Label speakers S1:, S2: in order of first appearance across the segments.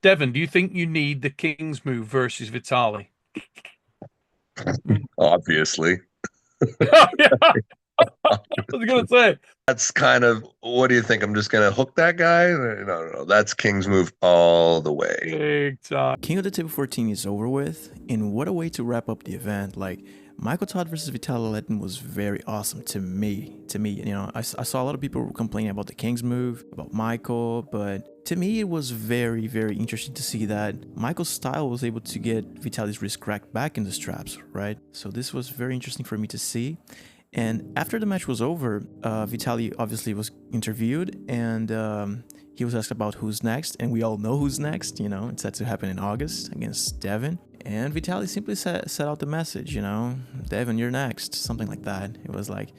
S1: Devon, do you think you need the King's move versus Vitaly?
S2: Obviously.
S1: Oh, yeah, I was gonna say
S2: That's kind of what do you think? I'm just gonna hook that guy? No, no, no. That's King's move all the way.
S1: big time.
S3: King of the Table 14 is over with, and what a way to wrap up the event. Like, Michael Todd versus Vitaly Laletin was very awesome to me. I saw a lot of people complaining about the King's move, about Michael, but to me, it was very, very interesting to see that Michael's style was able to get Vitaly's wrist cracked back in the straps, right? So this was very interesting for me to see. And after the match was over, Vitaly obviously was interviewed, and he was asked about who's next, and we all know who's next. It's set to happen in August against Devon. And Vitaly simply set out the message, Devon, you're next, something like that. It was like,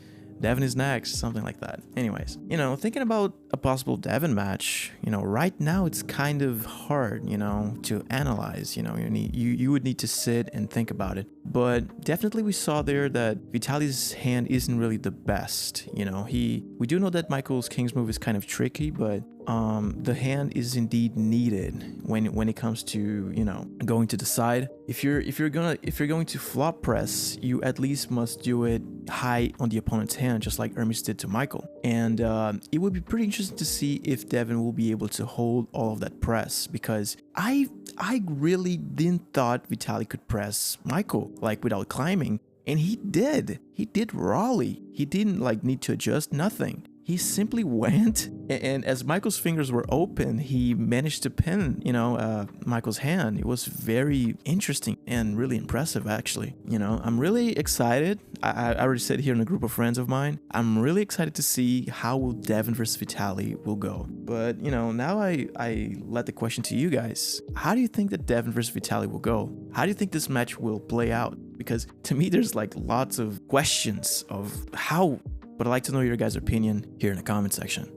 S3: Devon is next, something like that. Anyways, thinking about a possible Devon match, right now it's kind of hard, to analyze. You would need to sit and think about it. But definitely we saw there that Vitaly's hand isn't really the best. We do know that Michael's King's move is kind of tricky, but the hand is indeed needed when it comes to going to the side. If you're going to flop press, you at least must do it high on the opponent's hand, just like Hermes did to Michael. And it would be pretty interesting to see if Devon will be able to hold all of that press, because I really didn't thought Vitaly could press Michael like without climbing, and he did. He did rawly. He didn't need to adjust nothing. He simply went, and as Michael's fingers were open, he managed to pin, Michael's hand. It was very interesting and really impressive, actually. I'm really excited. I already said here in a group of friends of mine, I'm really excited to see how will Devon versus Vitaly will go. But, now I let the question to you guys. How do you think that Devon versus Vitaly will go? How do you think this match will play out? Because to me, there's lots of questions of how, but I'd like to know your guys' opinion here in the comment section.